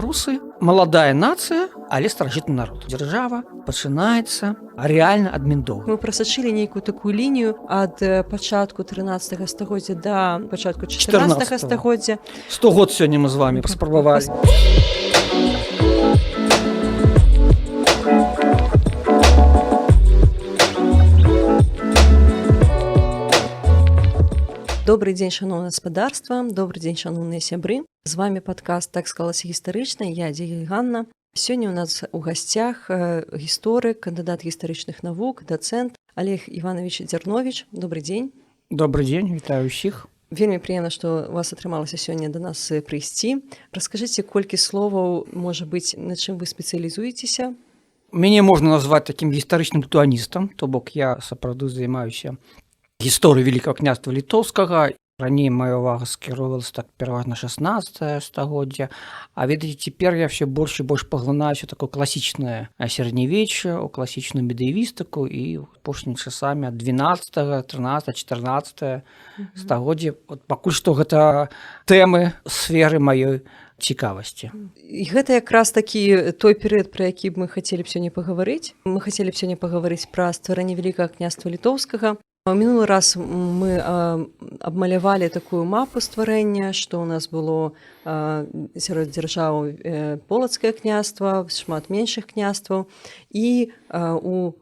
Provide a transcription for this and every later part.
беларусы маладая нацыя, але старажытны народ. Дзяржава пачынаецца рэальна ад міндоў. Мы прасачылі нейкую такую лінію ад пачатку 13 стагоддзя да пачатку 14 стагоддзя. 100 год сёння мы з вами паспрабавалі. Добрый дзень, шаноўнае гаспадарства, добрый дзень, шаноўныя сябры. З вами падкаст «Так склалася гістарычна», я Дзея Ганна. Сёння у нас у гасцях гісторык, кандыдат гістарычных навук, дацэнт Олег Іванович Дзярновіч. Добрый дзень. Добрый дзень, вітаю ўсіх. Вельмі прыемна, што у вас атрымалася сёння да нас прыйсці. Раскажыце, колькі словаў, можа быць, на чым вы спецыялізуецеся? Мяне можна назваць такім гістарычным літуаністам, то бок я сапраўды займаюся гісторыі Великого княства Літоўскага. Раней моя увага скіроўвалася так пераважна 16 стагоддзя, а ведаеце, цяпер я все больш і больш паглынаюся такое класічнае сярэднявечча, у класічную медыевістыку і апошнімі часамі ад 12, 13, 14 стагоддзя. От пакуль што гэта тэмы сферы маёй цікавасці. І гэта якраз такі той перыяд, пра які мы хацелі б сёння пагаварыць. Мы хацелі б сёння пагаварыць пра стварэнне Великага княства Літоўскага. У мінулы раз мы абмалявалі такую мапу стварэння, што ў нас было сярод дзяржаў полацкае княства, шмат меншых княстваў, і у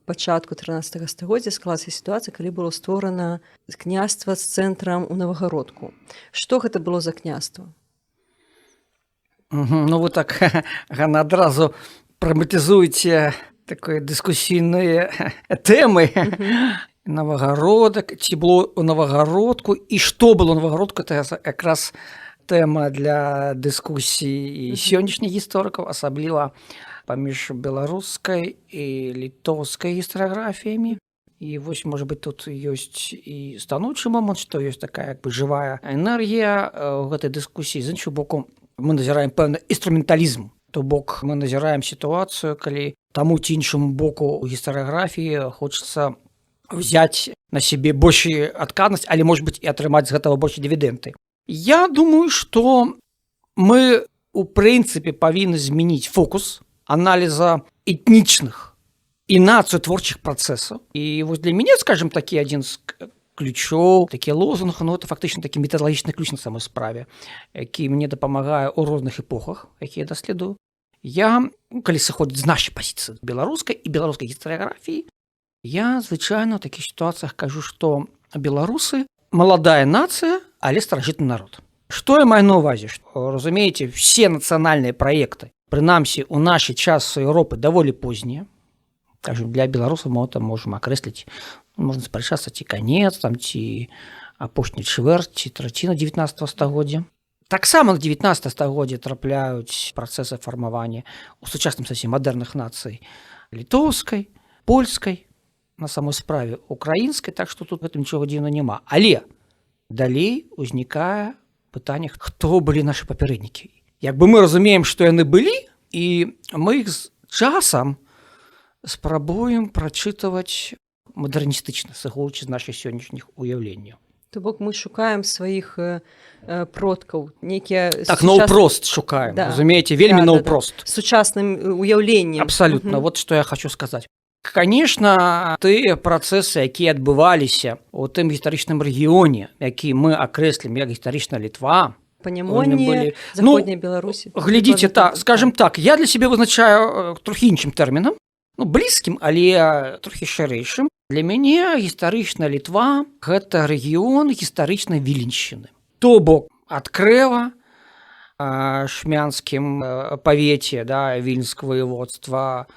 пачатку 13 стагоддзя склалася сітуацыя, калі было створана княства з цэнтрам у Навагародку. Што гэта было за княства? Ну вы так адразу праматызуеце такія дыскусійныя тэмы. Навагародак, ці было ў Навагародку, і што было ў Навагародку, это якраз тэма для дыскусій сённяшніх гісторыкаў, асабліва паміж беларускай і літоўскай гістарыяграфіямі. І вось, можа быць, тут ёсць і станоўчы момант, што ёсць такая як бы жывая энергія ў гэтай дыскусіі. З іншого боку, мы назіраем пэўны інструменталізм. То бок мы назіраем сітуацыю, калі таму ці іншаму боку ў гістарыяграфіі хочацца взять на себе большую адказнасць, але, может быть, і атрымаць з гэтага больш дывідэнды. Я думаю, што мы, у прынцыпе, павінны змяніць фокус аналіза этнічных і нацыятворчых працэсаў. І вось для мяне, скажем, такі адзін з ключоў, такі лозунг, ну, это фактычна такі метадалагічны ключ на самой справе, які мне дапамагае ў розных эпохах, якія я даследую. Я, калі сыходзіць з нашай пазіцыі беларускай і беларускай гістарыяграфіі, я, звычайна, ў такіх сітуацыях кажу, што беларусы маладая нацыя, але старажытны народ. Што я маю на ўвазе? Разумееце, все нацыянальныя праекты, прынамсі, у нашы часы Еўропы даволі познія. Кажу, для беларусаў мы там можам акрэсліць, можна спрачацца, ці канец, там, ці апошні чвэрць, ці траціна 19 стагоддзя. Таксама на 19 стагоддзя трапляюць працэсы фармавання у сучасным сэнсе мадэрных нацый літоўскай, польскай, на самой справе украінскай, так што тут гэтым нічога дзіўна няма. Але далей узнікае пытанне, хто былі нашы папярэднікі. Як бы мы разумеем, што яны былі, і мы іх з часам спрабуем прачытваць мадэрністычна, сыходзячы з нашых сённяшніх уяўленняў. То бок мы шукаем сваіх продкаў, нейкія... Так, наўпрост шукаем, да. Разумееце, вельмі наўпрост. Сучасным уяўленнем. Абсалютна, вот што я хочу сказаць. Конечно, тыя працэсы, якія адбываліся ў тым гістарычным рэгіёне, які мы акрэслім як гістарычная Літва, Панямонне, Заходняя Беларусь. Глядзіце, так, скажем так, я для сябе вызначаю трохі іншым тэрмінам, блізкім, але трохі шырэйшым. Для мяне гістарычная Літва – гэта рэгіён гістарычнай Віленшчыны. То бок ад Крэва, шмянскім павеце, да, Віленскага воеводства,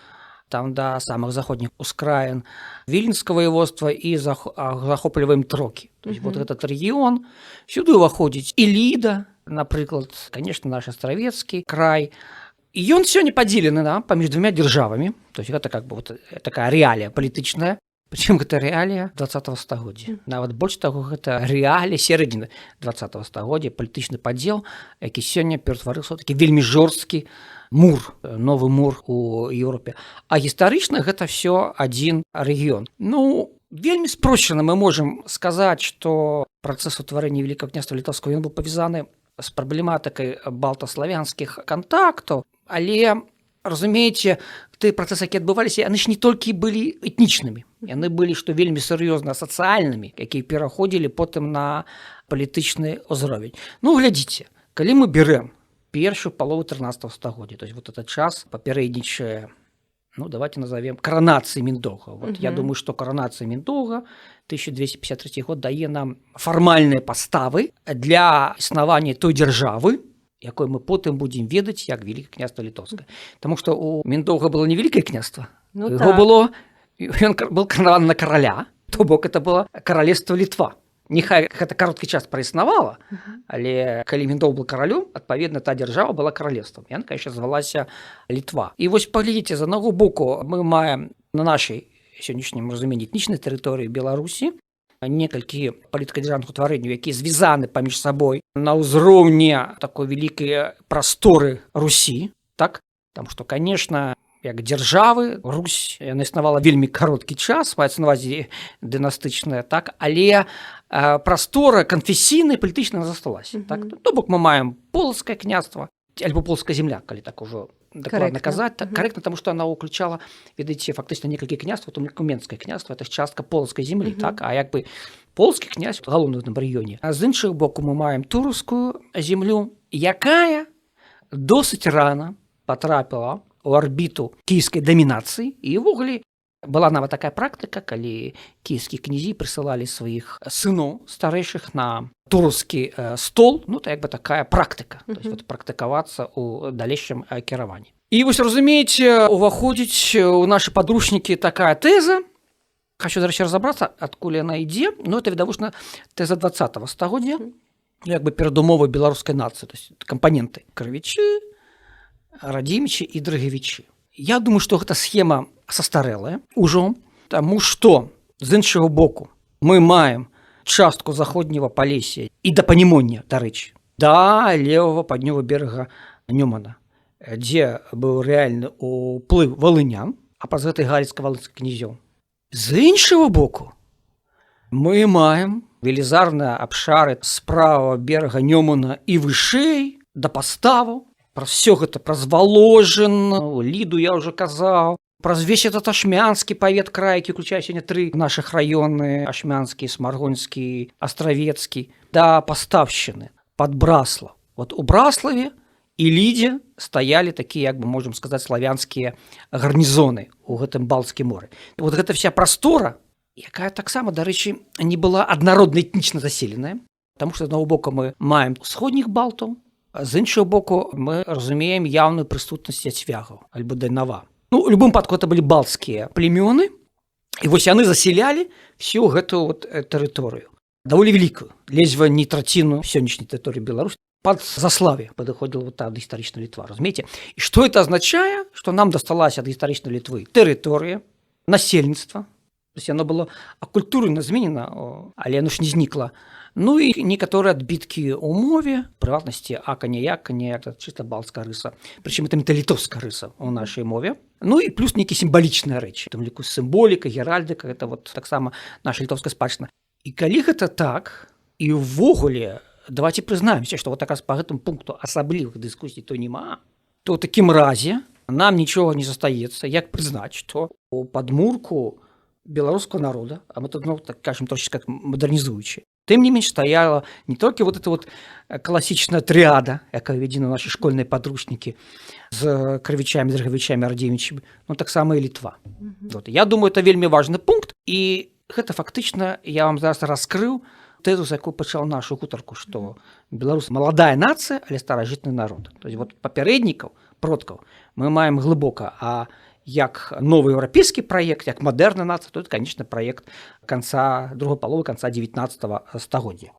там да самых заходніх ускраін Віленскага воеводства і захопліваем Трокі. То есть вот этот рэгіён, сюды ўваходзіць і Ліда, напрыклад, конечно, наш астравецкі край. І ён сёння падзелены, да, паміж двумя дзяржавамі. То есть гэта как бы вот такая рэалія палітычная. Прычым гэта рэалія 20-го стагоддзя. Нават больш таго, гэта рэалія сярэдзіны 20-го стагоддзя, палітычны падзел, які сёння ператварыўся ў такі вельмі жорсткі мур, новы мур у Еўропе. А гістарычна гэта все адзін рэгіён. Ну, вельмі спрошчана мы можам сказаць, што працэс утварэння Великага княства Літоўскага ён быў павязаны з праблематыкай балтаславянскіх кантактаў, але разумееце, тыя працэсы, якія адбываліся, яны ж не толькі былі этнічнымі, яны былі, што вельмі сур'ёзна сацыяльнымі, якія пераходзілі потым на палітычны ўзровень. Ну, глядзіце, калі мы берем першую палову 13 стагоддзя, то есть вот этот час папярэднічае, ну, давайте назовем коронацией Миндоуга. Вот я думаю, что коронация Миндоуга 1253 год дае нам фармальныя паставы для існавання той дзяржавы, якой мы потым будзем ведаць як Великае княства Літоўскае. Таму што у Миндоуга было не Великае княства, яго было, ён был каранаваны на караля, то бок это было каралевство Літва. Няхай гэта кароткі час праіснавала, але калі Миндоуг был каралём, адпаведна та дзяржава была каралевствам. Яна, конечно, звалася Літва. І вось паглядзіце, з аднаго боку мы маем на нашай сённяшнім разуменні этнічнай тэрыторыі Беларусі некалькі палітыка-дзяржаўных утварэнняў, якія звязаны паміж сабой на ўзроўні такой вялікай прасторы Русі, так? Таму што, конечно, як дзяржавы, Русь, яна існавала вельмі кароткі час, маецца на ўвазе дынастычная, так? Але прастора канфесійная, палітычная засталася. Так? То бок мы маем полацкае княства, альбо полацкая земля, калі так ужо дакладна казаць, так, карэктна, таму што она ўключала, ведаеце, фактычна некалькі княстваў, то Менскае княства, это частка полацкай землі, так? А як бы полацкі князь галоўны в рэгіёне. А з іншых боку мы маем турускую землю, якая досыць рана патрапіла у арбіту кіевскай дамінацыі, і ўвогуле была нават такая практыка, калі кіевскія князі прысылалі сваіх сыноў старэйшых на турускі стол, ну, то як бы такая практыка, то есть вот практыкавацца ў далейшым кіраванні. І вось, разумееце, уваходзіць у нашы падручнікі такая тэза, хочу, дарэчы, разабрацца, адкуль яна ідзе, ну, это відавочна тэза 20-го стагоддзя, як бы перадумовы беларускай нацыі, то есть кампаненты крывічы, радзімічы і дрыгавічы. Я думаю, што гэта схема састарэлая ўжо, таму што з іншага боку мы маем частку заходняга Палесія і да Панімоння, дарэчы, да левага паўднёвага берага Нёмана, дзе быў рэальны ўплыў валынян, а праз гэтай галіцка-валынскіх князёў. З іншага боку мы маем велізарныя абшары з правага берага Нёмана і вышэй да паставаў. Праз все гэта, праз Воложин, Ліду я ўжо казаў, праз весь этот ашмянскі павет край, які ўключае сёння 3 нашых раёны, ашмянскі, смаргонскі, астравецкі, да паставшчыны, пад Браслав. Вот у Браславе і Лідзе стаялі такія, як бы можам сказаць, славянскія гарнізоны у гэтым Балтскім моры. Вот гэта вся прастора, якая таксама, дарэчы, не была аднародна этнічна заселеная, таму што з аднаго боку мы маем усходніх балтаў, з іншого боку, ми розуміємо явну присутність яцвягаў, альбо дайнава. Ну, у любым падку, это былі балтскія племёны, і вось яны засялялі всю гэту вот тэрыторыю. Даволі вялікую, ледзьве не траціну сённяшняй тэрыторыі Беларусі. Пад Заславе падыходзіла вот та дагістарычная Літва, разумееце? І што это азначае? Што нам дасталася ад гістарычнай Літвы тэрыторыя, насельніцтва, то есть яно было акультурна зменена, але яно ж не знікла. Ну і некаторыя адбіткі ў мове, прыватнасці аканя, яканя, это чыста балцкая рыса. Прычым это літоўская рыса ў нашай мове. Ну і плюс нейкія сімвалічныя рэчы. Там ліку сімволіка, геральдыка, это вот таксама наша літоўская спадчына. І калі гэта так, і ўвогуле, давайте прызнаемся, што вот якраз па гэтым пункту асаблівых дыскусій то няма, то ў такім разе нам нічога не застаецца, як прызнаць, што у падмурку беларускага народа, а мы тут, ну, так кажем, трошки как модернізуючы, тым не менш стаяла не толькі вот эта вот класічная трыада, якая введзена ў нашы школьныя падручнікі з крывічамі, з дрыгавічамі, радзімічамі, ну таксама і Літва. Вот. Я думаю, это вельмі важны пункт, і гэта фактычна я вам зараз раскрыў тэзу, з якой пачаў нашу гутарку, што Беларусь маладая нацыя, але старажытны народ. То есть вот папярэднікаў, продкаў мы маем глыбока, а як новы еўрапейскі праект, як мадэрна нацыя, то это, конечно, праект канца другой паловы, канца 19-го стагоддзя.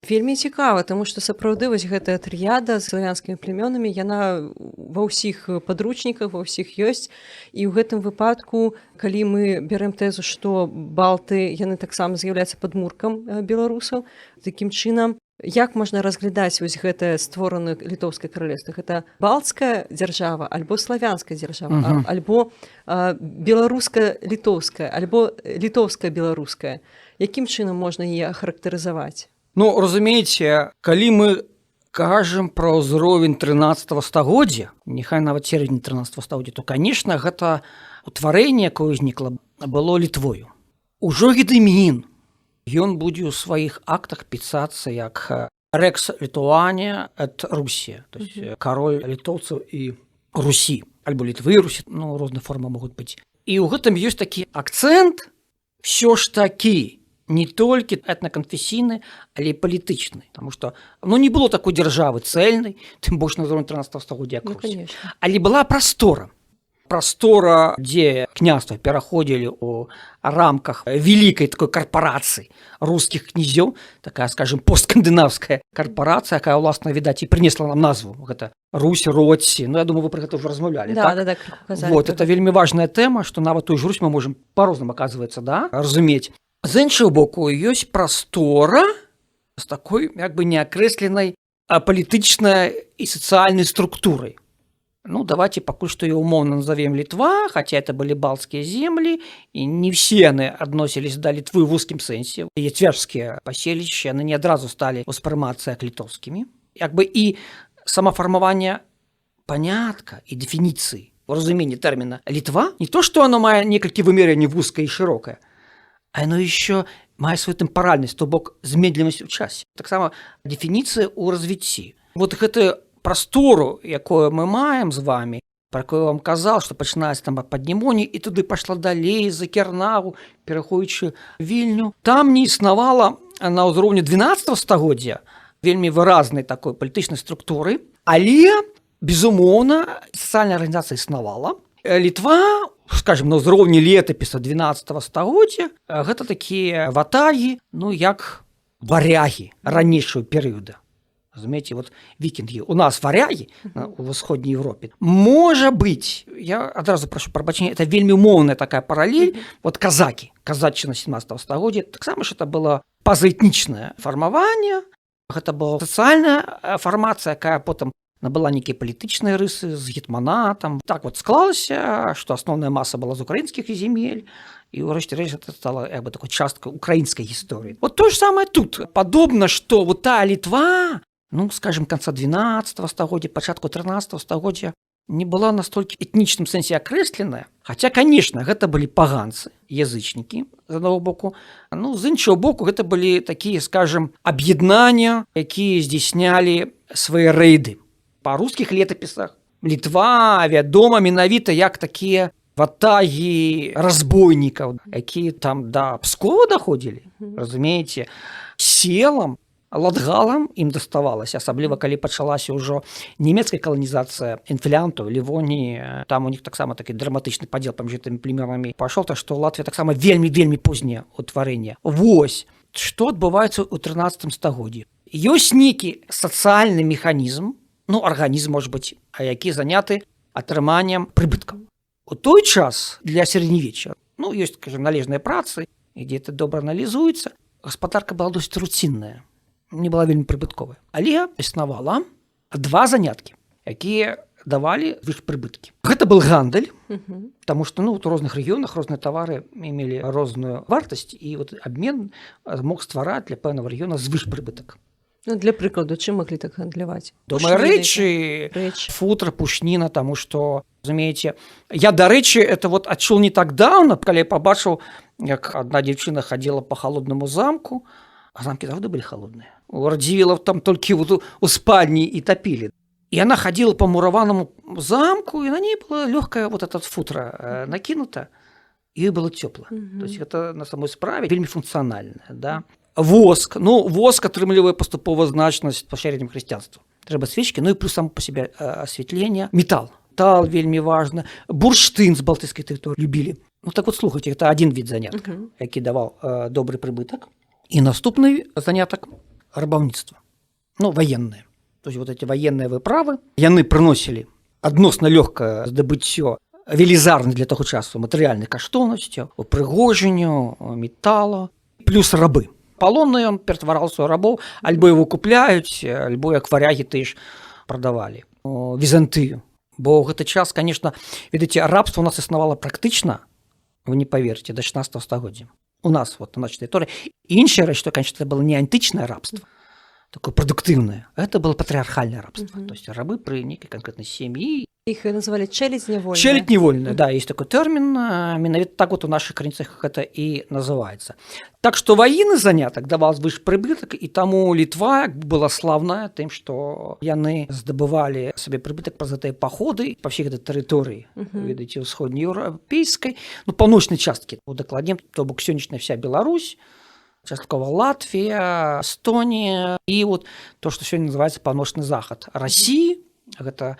Вельмі цікава, таму што сапраўды вось гэтая трыяда з славянскімі племёнамі, яна ва ўсіх падручніках, ва ўсіх ёсць. І ў гэтым выпадку, калі мы берем тэзу, што балты, яны таксама з'яўляюцца падмуркам беларусаў, такім чынам, як можна разглядаць вось гэтае створанае літоўскае каралевства? Гэта балтская дзяржава, альбо славянская дзяржава, альбо беларуска-літоўская, альбо літоўска-беларуская. Якім чынам можна яе ахарактарызаваць? Ну, разумееце, калі мы кажам пра ўзровень 13 стагоддзя, няхай нават сярэдзіне 13 стагоддзя, то, канешне, гэта ўтварэнне, якое ўзнікла, было Літвою. Ужо Гедымін, ён будзе ў сваіх актах пісацца як Рекс Літуанія эт Русія, то есть кароль літоўцаў і Русі, альбо Літвы і Русі, ну, розныя формы могуць быць. І ў гэтым ёсць такі акцэнт, ўсё ж такі, не толькі этнаканфесійны, але і палітычны, тому што не было такой дзяржавы цэльнай, тым больш на ўзроўні 13 стагоддзя як Русь. Але была прастора, дзе княства пераходзілі ў рамках вялікай такой карпорацыі рускіх князёў, такая, скажем, постскандынаўская карпорацыя, якая, уласна, відаць, і прынесла нам назву. Гэта Русь, Році. Я думаю, вы пра гэта ўжо размаўлялі. Да, так? казалі. Вот, это вельмі важная тэма, што нават тую ж Русь мы можам па-рознаму, аказваецца, разумець. З іншага боку, ёсць прастора з такой, як бы, неакрэсленай палітычнай і сацыяльнай структурай. Давайте пакуль што её умоўна назовем Літва, хаця это былі балцкія землі, і не все яны адносіліся да Літвы ў вузкім сэнсе. Яцвяжскія паселішчы, яны не адразу сталі ўспрымацца як літоўскімі. Як бы і самафармаванне панятка і дэфініцыі, разуменне тэрміна Літва, не то, што оно мае некалькі вымерэнняў вузкае і шырокае, а яно еще мае сваю тэмпаральнасць, то бок зменлівасць у часе. Таксама дэфініцыя ў развіцці. Вот гэтую прастору, якую мы маем з вами, пра якую я вам казаў, што пачынаецца там ад Паднімоні і туды пайшла далей за Кернаву, пераходзячы Вільню. Там не існавала на ўзроўні 12 стагоддзя вельмі выразнай такой палітычнай структуры, але, безумоўна, сацыяльная арганізацыя існавала. Літва, скажем, на ўзроўні летапіса 12 стагоддзя, гэта такія ватагі, як варягі ранейшого перыяда. Разумеете, вот викинги, у нас варяги в Усходней Европе. Может быть, я одразу прошу прабачэння, это вельмі умоўная такая параллель, вот казаччына 17 стагоддзя, таксама ж это было пазаэтнічнае фармаванне, гэта была сацыяльная фармацыя, якая потым набыла нейкія палітычныя рысы з гетманатам. Так вот склалася, што асноўная маса была з украінскіх земель, і ўрэшце рэшт это стала як бы такой часткай украінскай гісторыі. Вот то же самое тут. Падобна, што вот тая Літва, скажем, конца 12 стагоддзя, пачатку 13 стагоддзя не была настолькі этнічным сэнсе акрэсленая. Хаця, конечно, гэта былі паганцы, язычнікі, з аднаго боку. З іншага боку, гэта былі такія, скажем, аб'яднання, якія здзяйснялі свае рэйды. Па рускіх летапісах Літва вядома менавіта як такія ватагі разбойнікаў, якія там да Пскова даходзілі, разумееце, селам, ладгалам ім даставалася, асабліва калі пачалася ўжо нямецкая каланізацыя інфлянтаў, Лівоніі, там у них таксама такі драматычны падзел паміж гэтымі племянамі пайшоў, так што Латвія таксама вельмі познее ўтварэнне. Вось, што адбываецца ў 13 стагоддзі. Ёсць нейкі сацыяльны механізм, арганізм, можа быць, які заняты атрыманнем прыбыткаў. У той час для сярэднявечча, ёсць, скажем, належныя працы, дзе это добра аналізуецца, гаспадарка была досыць руцінная, не была вельмі прыбытковая. Але існавала два заняткі, якія давалі звышпрыбыткі. Гэта был гандаль, таму што у розных рэгіёнах розныя тавары мелі розную вартасць, і абмен мог ствараць для пэўнага рэгіёна звышпрыбытак. Для прыкладу, чым маглі так гандляваць? Дома рэчы, футра, пушніна, таму што, разумееце, я, дарэчы, это адчуў не так даўна, калі я пабачыў, як адна дзяўчына хадзіла па халоднаму замку, а замкі заўжды былі халодныя. У Радзівілаў там толькі у спальні і тапілі. І яна хадзіла па мураванаму замку, і на ней была лёгкая эта футра накінута, і ёй было цёпла. То есть гэта на самой справе вельмі функцыянальна, да. Воск. Воск атрымлівае паступовую значнасць пашырэннем хрысціянства. Трэба свечкі, і плюс само па сябе асвятлення. Метал. Метал вельмі важна. Бурштын з балтыйскай тэрыторыі любілі. Так вот, слухайце, гэта адзін від занятка, які даваў добры прыбытак. І наступны занятак рабаўніцтва. Ваеннае. То есть эти военные выправы, яны прыносілі адносна лёгкае здабыццё велізарных для таго часу матэрыяльных каштоўнасцяў, упрыгожанню, металла, плюс рабы. Палонны ён ператвараўся ў рабоў, альбо его купляюць, альбо як варягі тыя ж прадавалі Візантыю. Бо ў гэты час, конечно, ведаеце, рабства у нас існавала практычна, вы не поверите, до 16 стагоддзя. У нас на нашай тэрыторыі. Іншая рэч, што, конечно, это было не антычнае рабства. такое продуктивное. Это было патриархальное рабство. То есть рабы при некой конкретной семьи. Их называли челядь невольная. Челядь невольная, да, есть такой термин, менавіта так вот у наших крыніцах это и называется. Так что ваіны занятак давалось больше прыбытак, и таму Литва была славная тым, что яны здабывали сабе прыбытак праз гэтыя паходы па всей этой тэрыторыі, ведаеце, усходнееўрапейскай, ну, паўночнай часткі, дакладней, то бок сённяшняя вся Беларусь, часткова Латвія, Эстонія, і вот то, што сёння называецца паўночны захад Расіі, гэта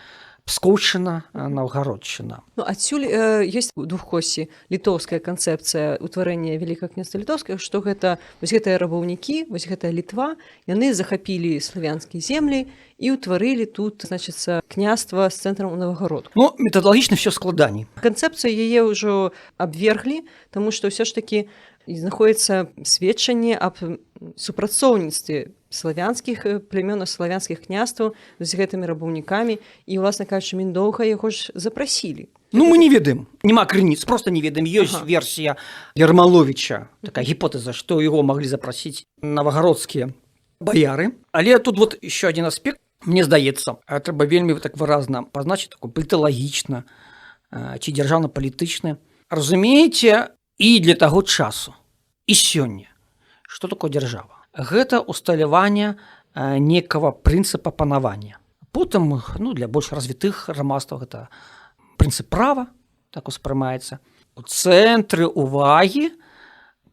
Пскоўшчына, Наўгародчына. Ну, адсюль ёсць у двухкосці літоўская канцэпцыя ўтварэння Вялікага княства літоўскага, што гэта вось гэтыя рабаўнікі, вось гэтая Літва, яны захапілі славянскія землі і ўтварылі тут, значыцца, княства з цэнтрам у Навагародку. Ну, метадалагічна ўсё складаней. Канцэпцыю яе ўжо абверглі, таму што ўсё ж такі знаходзіцца сведчанне аб супрацоўніцтве славянскіх племёнаў, славянскіх княстваў з гэтымі рабаўнікамі, і, уласна кажучы, Міндоўга яго ж запрасілі. Ну, мы не ведаем, няма крыніц, просто не ведаем. Ёсць версія Ермаловіча, такая гіпотэза, што яго маглі запрасіць навагародскія баяры. Але тут вот еще один аспект, мне здаецца, трэба вельмі так выразна пазначыць, такой паліталагічна ці дзяржаўна-палітычны. Разумееце, і для таго часу, і сёння, што такое дзяржава? Гэта усталяванне некага прынцыпа панавання. Потым, ну, для больш развітых грамадстваў гэта прынцып права, так успрымаецца. У цэнтры ўвагі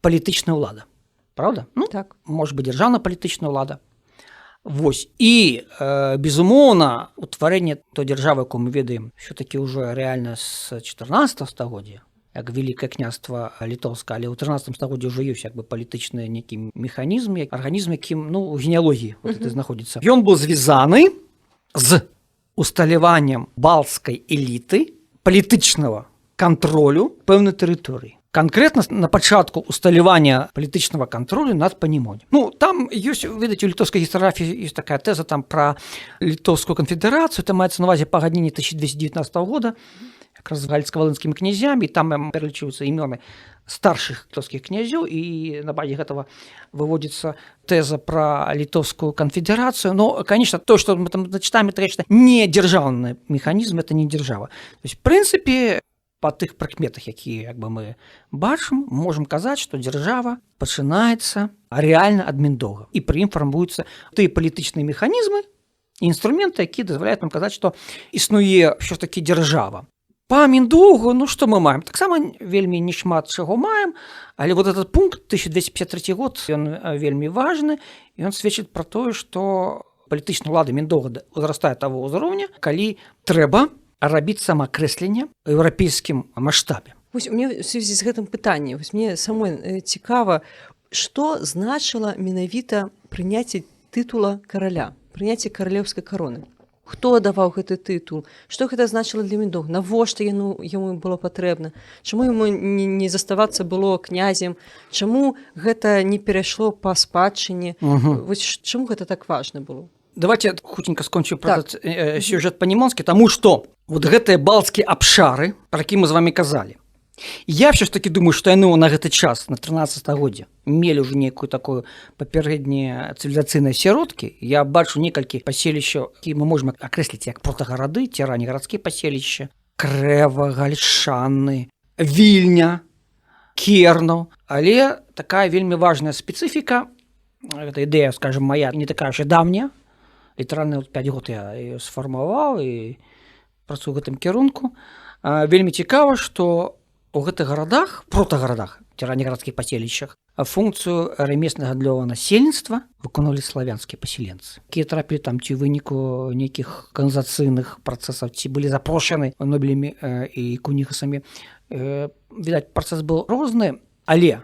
палітычная ўлада. Правда? Ну, так. Можа быць, дзяржаўна-палітычная ўлада. Вось. І, безумоўна, утварэнне той дзяржавы, якую мы ведаем, ўсё-такі ўжо рэальна з 14 стагоддзя, як Вялікае княства літоўскае, але ў 13 стагоддзі ўжо ёсць як бы палітычны некі механізм, арганізм, якім, ну, у генеалогіі знаходзіцца. Ён быў звязаны з усталяваннем балцкай эліты палітычнага кантролю пэўнай тэрыторыі. Конкретно на пачатку усталявання палітычнага кантролю над Панімонем. Ну, там ёсць, ведаеце, у літоўскай гістаграфіі ёсць такая тэза там пра літоўскую канфедэрацыю, там маецца на ўвазе пагадненне 1219 года, якраз з галіцка-валынскімі князямі, там пералічваюцца імёны старшых літоўскіх князёў, і на базе гэтага выводзіцца тэза пра літоўскую канфедэрацыю. Но, конечно, то, што мы там читаем, это, конечно, не дзяржаўны механізм, это не дзяржава. То есть, в прынцыпе, па тых прыкметах, якія як бы мы бачым, можам казаць, што дзяржава пачынаецца рэальна ад Міндоўга. І пры ім фармуюцца тыя палітычныя механізмы і інструменты, якія дазваляюць нам казаць, што існуе ўсё ж такі дзяржава. Па Міндоўгу, ну што мы маем? Таксама вельмі не шмат чаго маем, але вот этот пункт 1253 год, ён вельмі важны, і ён сведчыць пра тое, што палітычная ўлада Міндоўга ўзрастае таго ўзроўня, калі трэба рабіць самаакрэсленне ў еўрапейскім маштабе. Вось мне ў сувязі з гэтым пытаннем, мне самой цікава, што значыла менавіта прыняцце тытула караля, прыняцце каралеўскай кароны. Хто даваў гэты тытул? Што гэта значыла для Міндоўга? Навошта яму было патрэбна? Чаму яму не заставацца было князем? Чаму гэта не перайшло па спадчыне? Вось чаму гэта так важна было? Давайте хутенька скончу про этот сюжет па-німонскі, таму што вот гэтыя балцкія абшары, пра які мы з вами казалі, я все ж таки думаю, што яны на гэты час, на 13 стагоддзе, мелі ўжо нейкую такую папярэднія цывілізацыйныя сяродкі. Я бачу некалькі паселішчаў, які мы можам акрэсліць як протагарады, ці раннегарадскія паселішчы, Крэва, Гальшаны, Вільня, Кернаў. Але такая вельмі важная спецыфіка, гэта ідэя, скажем, моя не такая ўжо давняя, літаральна 5 год я ее сфармаваў і працую ў гэтым кірунку. Вельмі цікава, што у гэтых гарадах, протагарадах, ці раннегарадскіх паселішчах, функцыю рамеснага-гандлёвага насельніцтва выконвалі славянскія пасяленцы, якія трапілі там ці ў выніку нейкіх каналізацыйных працэсаў, ці былі запрошаны нобелямі і кунігасамі. Відаць, працэс быў розны, але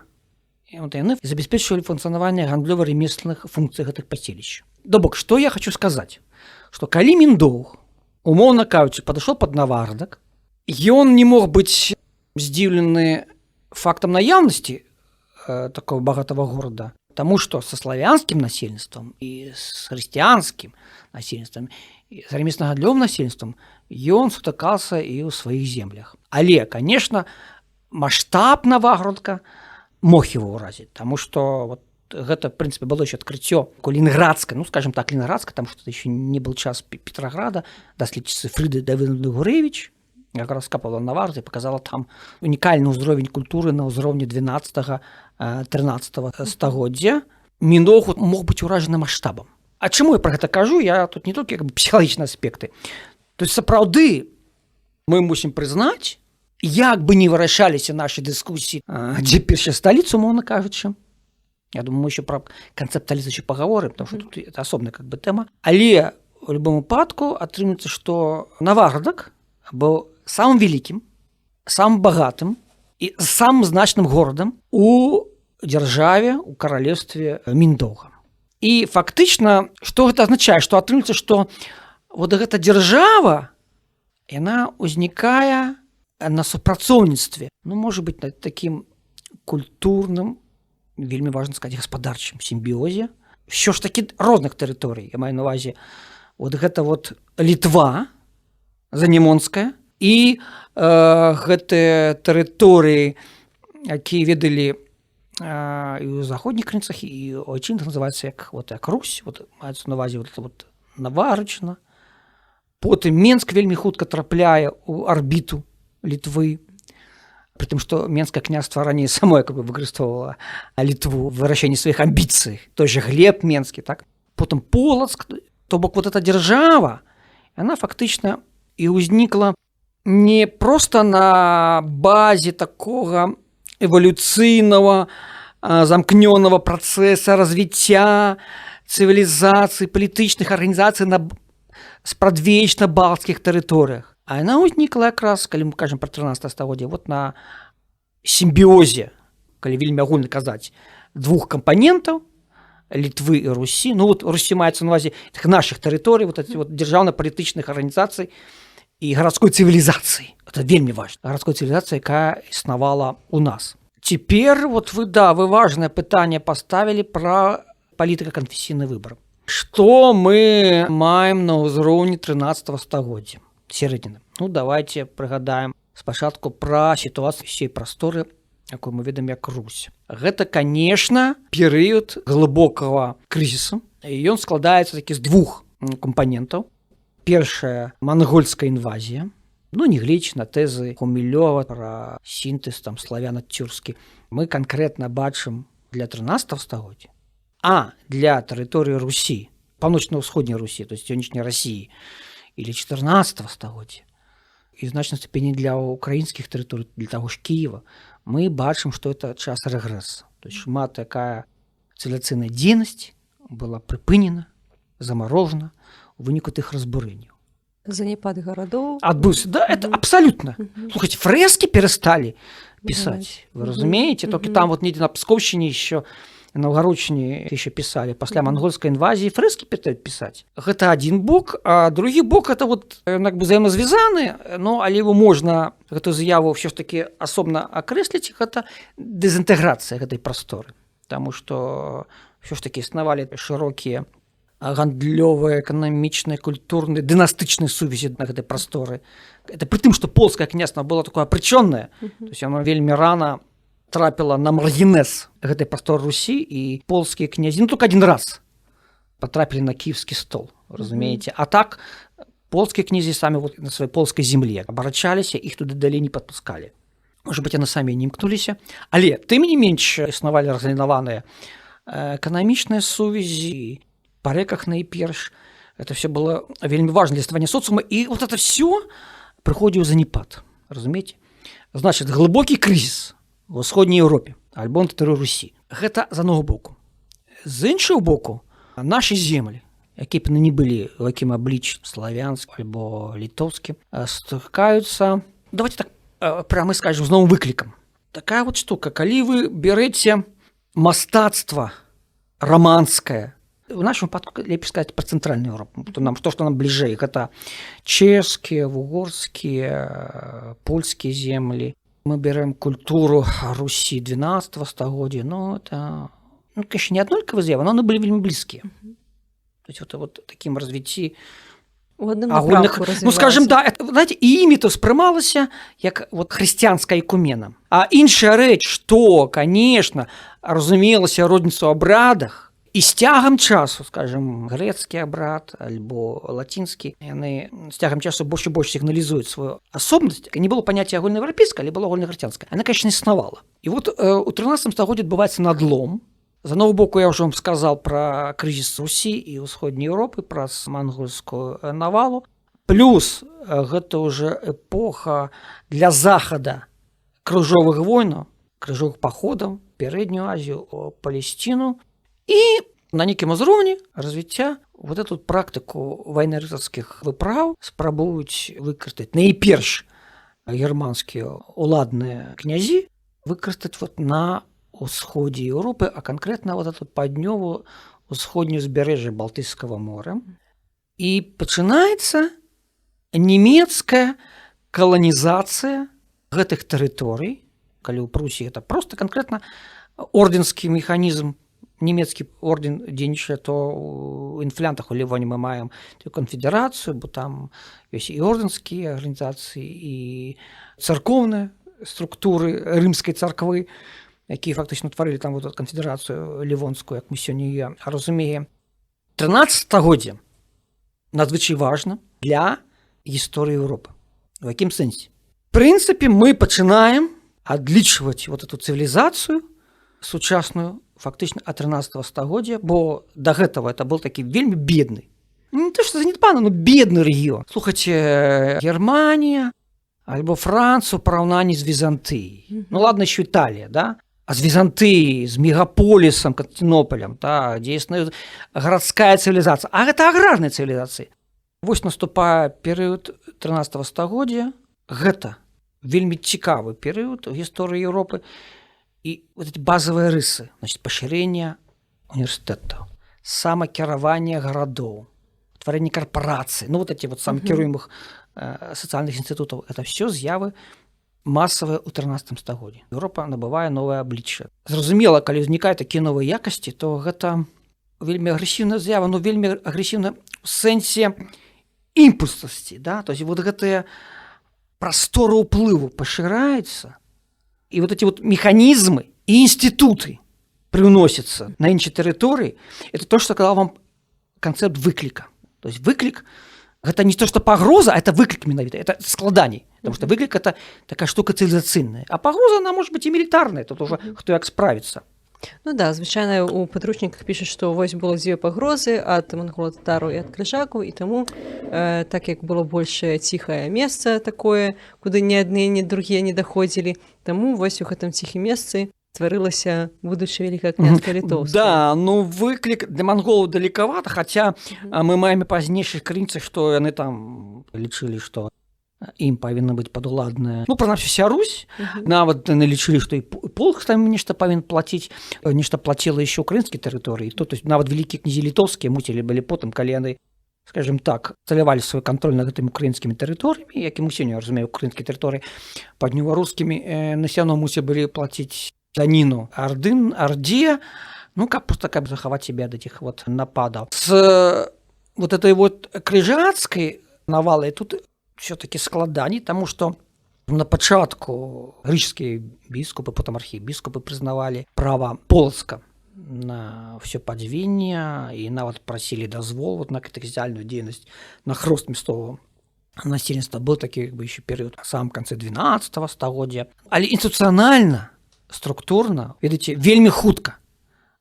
яны забяспечвалі функцыянаванне гандлёва-рамесленых функцый гэтых паселішчаў. Добок, што я хочу сказаць, што калі Міндоўг, умоўна кажучы, падышоў пад Навагародак, ён не мог быць здзіўлены фактам наяўнасці такого багатого горада, таму што са славянскім насельніцтвам і з хрысціянскім насельніцтвам і з рамесна-гандлёвым насельніцтвам ён сутыкаўся і ў сваіх землях. Але, конечно, маштаб Навагародка мог его ўразіць, таму што вот гэта, в принципе, было еще открытие Ленинградское, ну, скажем так, Ленинградское, там что-то еще не был час Петрограда, доследчица Фриды Давидовны Гуревич, как раскапывала Навару и показала там уникальный уровень культуры на уровне 12-13 стагоддзя. Міноху мог быць уражаны маштабам. А чаму я про гэта кажу? Я тут не толькі псіхалагічныя аспекты. То есть сапраўды мы мусім прызнаць, як бы не вырашаліся нашы дыскусіі, дзе першая сталіца, умоўна кажучы. Я думаю, мы еще про концепт столицы еще поговорим, потому что тут это особная как бы тема. Але в любом выпадку атрымліваецца, што Новоград был самым великим, самым богатым и самым значным городом у дзяржаве, у королевстве Міндоўга. И фактично, что это означает? Что атрымліваецца, что вот эта держава, она узнікае на супрацоўніцтве, ну, может быть, на таким культурным, вельмі важна сказаць, гаспадарчым сімбіозе. Що ж такі розных тэрыторый, я маю на ўвазе, вот гэта вот Літва занемонская і гэтыя тэрыторыі, якія ведалі і ў заходніх крыніцах, і ў айчынах называецца як Русь, вот маецца на ўвазе вот это вот Наварычна. Потым Менск вельмі хутка трапляе ў арбіту Літвы. При том, что Менское княжество ранее самое как бы выкарыстоўвала Литву в выращении своих амбиций. Той же Глеб Менский, так? Потом Полоцк. То бок вот эта держава, она фактично и возникла не просто на базе такого эволюцийного, замкненного процесса развития цивилизации, политичных организаций на спрадвечна балтских территориях. А яна ўзнікла якраз, калі мы кажам про 13 стагоддзе, вот на сімбіозе, калі вельмі агульна казаць, двух кампанентаў Літвы і Русі. Ну вот Русі маецца на ўвазе наших тэрыторый, вот эти вот дзяржаўна-палітычных арганізацый і гарадской цывілізацыі. Это вельмі важна. Гарадской цывілізацыі, якая існавала у нас. Теперь вот вы важное пытанне поставили про палітыка-канфесійны выбор. Что мы маем на ўзроўні 13 стагоддзя? Середина. Ну, давайте пригадаем спочатку про ситуацию всей просторы, якую мы ведаем як Русь. Гэта, конечно, перыяд глыбокага крызісу. І ён складаецца такі з двух компонентаў. Першая – монгольская інвазія. Ну, не гледзячы на тэзы Гумілёва про сінтэз там славяна-тюркскі. Мы конкретно бачым для 13 стагоддзя, а для тэрыторыі Русі, паўночна-ўсходняй Русі, то есть сённяшняй России, или 14 стагоддзя, и в значной степени для украинских территорий, для того же Киева, мы бачым, что это час регресса. То есть шмат такая цивилизационная дзейнасць была прыпынена, заморожена у выніку тых разбурэнняў. Занепад городов. Адбыўся. Да, это абсолютно. Слушайте, фрески перестали писать. Вы разумеете? Только там вот недавно на Псковщине еще, на Новгородчине еще писали. После монгольской инвазии фрески перестают писать. Это один бок, а другі бок это вот как бы взаимозвязаны, но але его можно эту заяву все ж таки особенно окреслить, это дезинтеграция этой просторы. Потому что все ж таки існавалі широкие гандлёвыя, эканамічныя, культурныя, дынастычныя сувязі на гэтай прасторы. Это при тым, што польскае княства было такое апрычённае, то есть оно вельмі рана трапіла на маргінез гэтай прасторы Русі, і польскія князі, ну только один раз потрапілі на киевскі стол, разумееце. А так польскія князі самі вот на сваёй польскай земле абарачаліся, іх туды далей не падпускалі. Может быть, яны самі не імкнуліся, але тым не менш існавалі разгалінаваныя эканамічныя сувязі, по реках найперш. Это все было вельмі важно для стварэння социума, и вот это все прыходзіў занепад, разумееце. Значит, глыбокі крызіс в усходняй Европе, альбо на тэрыторыі Русі. Гэта з аднаго боку. З іншага боку, нашы землі, якія б не былі ў якім абліччы славянскі альбо літоўскі, стыкаюцца, давайте так прямо скажем, з новым выклікам. Такая вот штука, калі вы берете мастацтва романское, в нашем выпадку лепш сказать про центральную Европу, то, что нам ближе, это чешские, угорские, польские земли. Мы берем культуру Руси 12 стагоддзя, но это, ну, конечно, не одноликавыя з'явы, но они были вельмі близкие. То есть вот таким развитии У адным агульных, напрамку ну скажем, развівалася. да, знаете, і імі то спрымалася як вот хрысціянская ікумена. А іншая рэч, што, конечно, разумелася розніцу ў абрадах, і з цягам часу, скажем, грэцкі абрад альбо лацінскі, яны з цягам часу больш і больш сігналізуюць сваю асобнасць. Не было паняцця агульнаеўрапейскае, але было агульнахрысціянскае. Яна, конечно, існавала. І вот у 13 стагоддзі адбываецца надлом. З аднаго боку, я ўжо вам сказал пра крызіс Русі і ўсходняй Еўропы, праз мангольскую навалу. Плюс гэта ўжо эпоха для захада крыжовых войнаў, крыжовых паходаў, пярэднюю Азію, Палесціну. І на нейкім узроўні развіцця вот эту практыку вайны-рыцарскіх выправ спрабуюць выкарыстаць найперш германскія уладныя князі выкарыстаць вот на усходе Европы, а конкретно вот эту паўднёвую усходнюю узбярэжжа Балтыйскага моря. І пачынаецца нямецкая каланізацыя гэтых тэрыторый, калі ў Прусіі это просто конкретно орденскі механізм, нямецкі орден дзейнічае, то у інфлянтах у Лівоне мы маем канфедэрацыю, бо там ёсць і орденскія арганізацыі, і царкоўныя структуры рымскай царквы, якія фактычна утварылі там вот канфедэрацыю лівонскую, як мы сёння яе разумеем. 13 стагоддзе надзвычай важна для гісторыі Еўропы. У якім сэнсе? В прынцыпе, мы пачынаем адлічваць вот эту цывілізацыю сучасную фактычна ад 13 стагоддзя, бо да гэтага это был такі вельмі бедны. Не то, што занятпаны, но бедны рэгіён. Слухайце, Германія альбо Францыя ў параўнанні з Візантыяй. Ну ладно, еще Італія, да? А з Візантыяй, з мегаполісам, Канстантынополем, да, дзе існуе гарадская цывілізацыя. А гэта аграрная цывілізацыя. Вось наступае перыяд 13 стагоддзя. Гэта вельмі цікавы перыяд у гісторыі Еўропы. І вот эти базовые рысы, значит, пашырэнне універсітэтаў, самакіраванне гарадоў, утварэнне карпорацый, ну вот эти вот самакіруемых социальных институтов, это все з'явы масавыя ў 13 стагоддзі. Еўропа набывае новае аблічча. Зразумела, калі ўзнікаюць такія новыя якасці, то гэта вельмі агрэсіўная з'ява, ну вельмі агрэсіўна ў сэнсе імпульснасці, да? То есть вот гэтая прастора ўплыву пашыраецца, і вот эти вот механізмы і інстытуты прыносяцца на іншыя тэрыторыі. Это то, што сказал вам канцэпт выкліка. То есть выклік гэта не то, што пагроза, а это выклік менавіта, это складаней. Потому что выклік это такая штука цивілізацыйная. А пагроза, она может быть і мілітарная, тут уже хто як справіцца. Ну да, звычайна у падручніках піша, што вось было дзве пагрозы ад монголо-татараў і ад крыжакаў, і таму так як было большае ціхае месца такое, куды ні адныя, ні другія не даходзілі, таму вось у гэтым ціхім месцы стварылася будучае Вялікае княства Літоўскае. Да, ну выклік для манголаў далекавата, хаця мы маем пазнейшых крыніцах, што яны там лічылі, што ім павінна быць падуладная. Ну, прынамсі, вся Русь, нават яны лічылі, што і полк там нешта павінен плаціць, нешта плаціла яшчэ ўкраінскія тэрыторыі. То есть нават вялікія князі літоўскія мусілі былі потым, калі яны, скажем так, цалявалі свой кантроль над гэтымі украінскімі тэрыторыямі, які мы сёння разумеем, украінскія тэрыторыі паднёва-рускімі, на сяно мусілі былі плаціць даніну Орде, ну, просто каб захаваць сябе ад этих вот нападаў. С вот этой вот крыжацкай навалай тут все-таки складаний, тому что на пачатку греческие бискупы, потом архиебискупы признавали право Полоцка на все подзвенне и нават просили дозвол вот на катехизиальную деятельность, на хрост мясцового насельніцтва. Был такі как бы еще период в самом конце 12 стагоддзя. Але інстытуцыянальна, структурна, ведаеце, вельмі хутка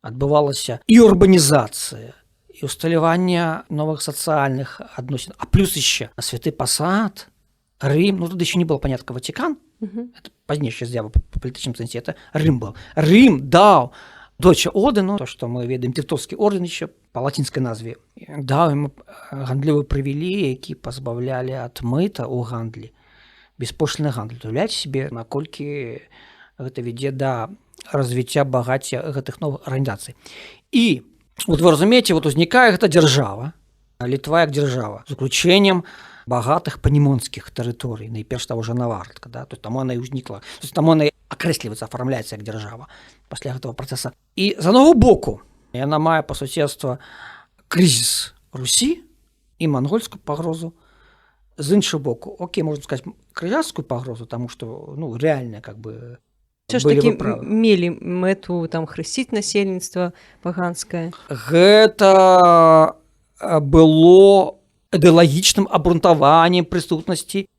адбывалася і урбанізацыя, и усталяванне новых социальных адносін. А плюс еще Святы Посад, Рим, ну тут еще не было понятка Ватикан, это позднейшая з'ява по політичному сенсе, это Рим был. Рим дал Дойче ордену, то, что мы ведаем, Тевтонский орден еще по латинской назве, дал ему гандлевые привилеи, які позбавляли от мыта у гандлі, беспошлиный гандль. Уявляйте себе, наколькі гэта вядзе да развіцця багацця гэтых новых арганізацый. И вот вы разумеете, вот узнікае гэта дзяржава, Літва як дзяржава, з уключеннем багатых панімонскіх тэрыторый, найперш таго ж Наварска, да, то есть таму она і ўзнікла, то есть таму она акрэсліваецца, афармляецца як дзяржава пасля гэтага працэса. І з аднаго боку яна мае па суседству крызіс Русі, і мангольскую пагрозу, з іншого боку, окей, можна сказати, крыжацкую пагрозу, тому що, ну, реально, как бы, Все ж былі таки вы правы. мелі мэту там хрысціць насельніцтва паганскае. Гэта было ідэалагічным абрунтаваннем прысутнасці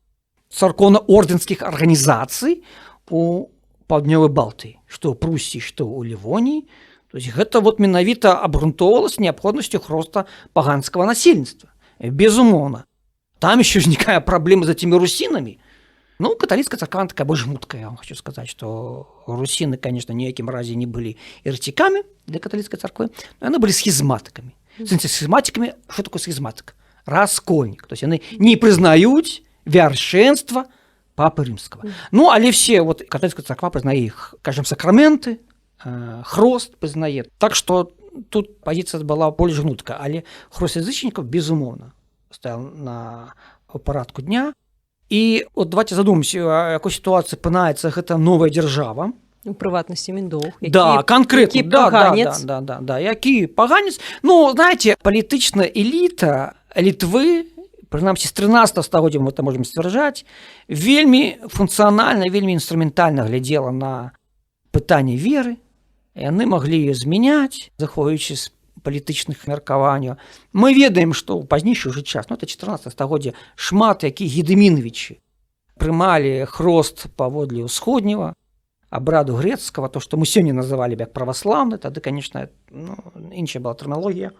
царкоўна-ордэнскіх арганізацый у паўднёвай Балтыі, што ў Прусіі, што ў Лівоніі. То есть гэта вот менавіта абрунтоўвалася неабходнасцю хроста паганскага насельніцтва. Безумоўна. Там еще возникае праблема з этими русінамі. Ну, каталіцкая царква такая больш жмуткая, я вам хочу сказать, что русіны, конечно, ніякім разе не былі еретиками для каталіцкай царквы, но яны былі схізматыкамі. Схізматиками, что такое схізматык? Раскольник. То есть они не признают вяршэнства папы рымского. Ну, але все, вот католическая церква признает их, скажем, сакраменты, хрост признает. Так что тут позиция была больш гнуткая, але хрост язычников, безумовно, стоял на парадку дня. И вот давайте задумаемся, о какой ситуации пынаецца гэта новая держава. У прыватнасці Міндоўг. Да, конкретно. Які паганец. Да, які паганец. Ну, знаете, политичная элита Литвы, прынамсі з 13 стагоддзя мы это можем сцвярджаць, вельмі функцыянальна, вельмі інструментальна глядзела на пытанне веры. Яны маглі ее змяняць, захоўваючы з палітычных меркаванняў. Мы ведаем, што ў пазнейшы ўжо час, ну, это 14 стагоддзя, шмат якія гедымінавічы прымалі хрост паводле ўсходняга абраду грецкага, то, што мы сёння называлі як праваслаўны, тады, конечно, ну, іншая была тэрміналогія.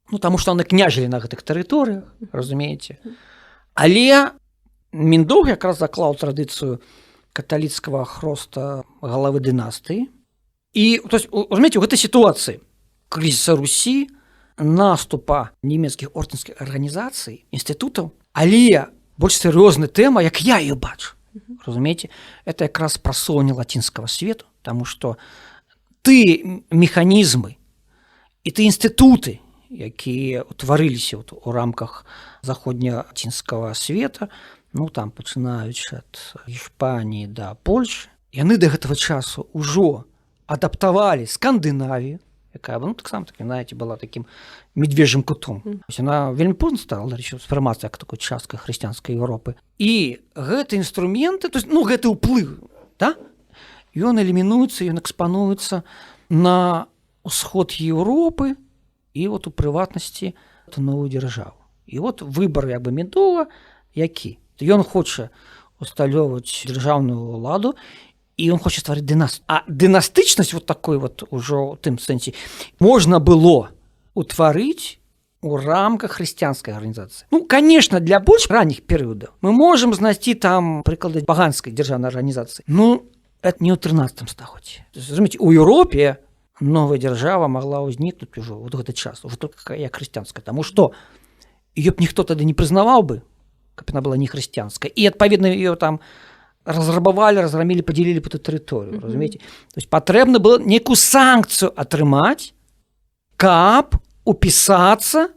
Ну, таму што яны княжылі на гэтых тэрыторыях, разумееце. Але Міндоўг якраз заклаў традыцыю каталіцкага хроста галавы дынастыі. І, то есть, разумееце, у гэтай сітуацыі крызіса Русі, наступа нямецкіх ордэнскіх арганізацый, інстытутаў, але больш сур'ёзная тэма, як я ее бачу. Разумееце, это якраз прасоўванне лацінскага свету, таму што ты механізмы і ты інстытуты, якія утварыліся у рамках заходнялацінскага света, ну там пачынаючы ад Іспаніі да Польшы, яны да гэтага часу ўжо адаптавалі Скандынавію, якая, ну, таксама, знаете, была таким медвежьим кутом. Она вельмі позна стала, дарэчы, сфармацыя як такой часткай хрысціянскай Еўропы. І гэты інструменты, то есть, ну, гэты ўплыв, да? Ён элімінуецца, ён экспануецца на ўсход Еўропы і вот у прыватнасці новую дзяржаву. І вот выбар як бы Міндоўга, які? Ён хоча усталёўваць дзяржаўную ўладу, і ён хоча стварыць дынастыю. А дынастычнасць вот такой вот ужо ў тым сэнсе можна было утварыць у рамках хрысціянскай арганізацыі. Ну, конечно, для больш ранніх перыядаў мы можам знайсці там прыклады паганскай дзяржаўнай арганізацыі. Ну, это не ў 13 стагоддзі. Разумееце, у Еўропе новая дзяржава магла ўзнікнуць ужо ў гэты час, ужо только як хрысціянская, таму што её б ніхто тады не прызнаваў бы, каб яна была не хрысціянская. І адпаведна её там разрабавалі, разграмілі, падзялілі па ту тэрыторыю, разумееце? То есть патрэбна было нейкую санкцыю атрымаць, каб упісацца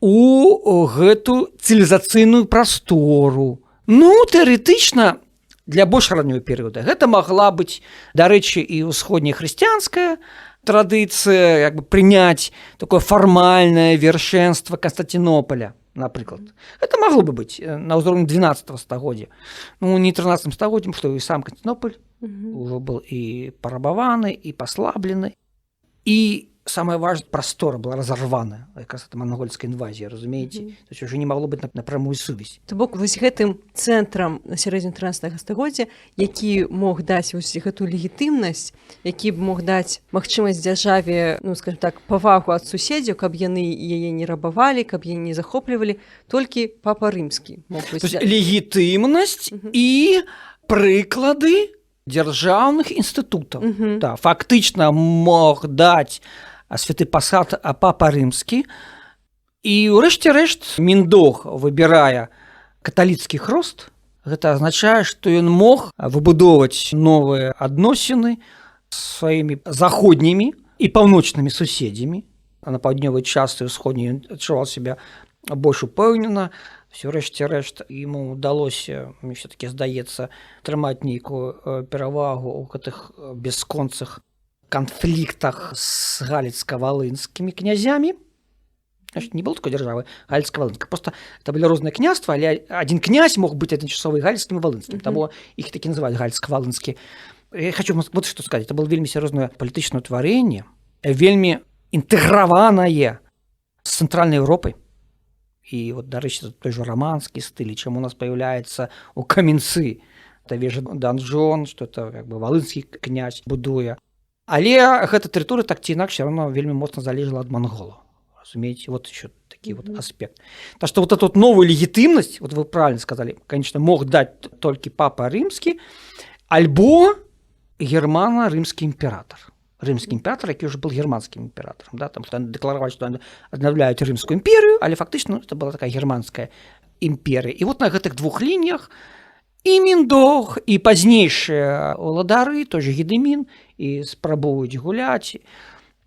у гэту цывілізацыйную прастору. Ну, тэарэтычна, для больш раннего перыяда гэта магла быць, дарэчы, і ўсходняя хрысціянская традыцыя, як бы прыняць такое фармальнае вершэнства Канстантинополя, напрыклад. Это могло бы быть на ўзроўні 12 стагоддзя. Ну, не 13 стагоддзям, што і сам Канстантинополь уже был і парабаваны, і паслаблены. І самое важное, простора была разорвана, якраз это монгольская инвазия, разумеете? То есть уже не могло быть на прямую сувязь. То бок вось гэтым цэнтрам на сярэдзіне 13 стагоддзя, які мог даць вось гэту легітымнасць, які б мог даць магчымасць дзяржаве, ну, скажем так, павагу ад суседзяў, каб яны яе не рабавалі, каб яе не захоплівалі, толькі папа рымскі мог быць. То есть легітымнасць і прыклады дзяржаўных інстытутаў. Да, фактычна мог даць святы пасад папа рымскі. І ўрэшце рэшт Міндоўг выбірае каталіцкі хрост. Гэта азначае, што ён мог выбудоўваць новыя адносіны з сваімі заходнімі і паўночнымі суседзямі. А на паўднёвай частцы ўсходняй ён адчуваў сябе больш упэўнена. Все рэшце рэшт ему удалося, мне все-таки здаецца, атрымаць нейкую перавагу ў гэтых бясконцых канфліктах з галіцка-валынскімі князямі. Значит, не было такой державы Галицка-Волынска. Просто это были разные княства, але один князь мог быть адначасова Галицким и Волынским. Тому их таки называют Галицко-Волынские. Я хочу вот что сказать. Это было вельми серьезное политическое творение, вельми интегрованное с Центральной Европой. И вот, до речі, той же романский стиль, чем у нас появляется у Каменцы. Это вежа Данжон, что это как бы волынский князь будуе. Але гэта тэрыторыя так ці інакш все равно вельмі моцна залежала ад монголаў. Разумеете, вот еще такие вот аспект. Так что вот эту вот новую легитимность, вот вы правильно сказали, конечно, мог дать только Папа Римский, альбо германо-римский император. Римский император, який уже был германским императором, да, там декларовать, что они обновляют Римскую империю, але фактично это была такая германская империя. И вот на этих двух линиях и Міндох, и позднейшие уладары, тоже Гедемін, и спрабуюць гуляць,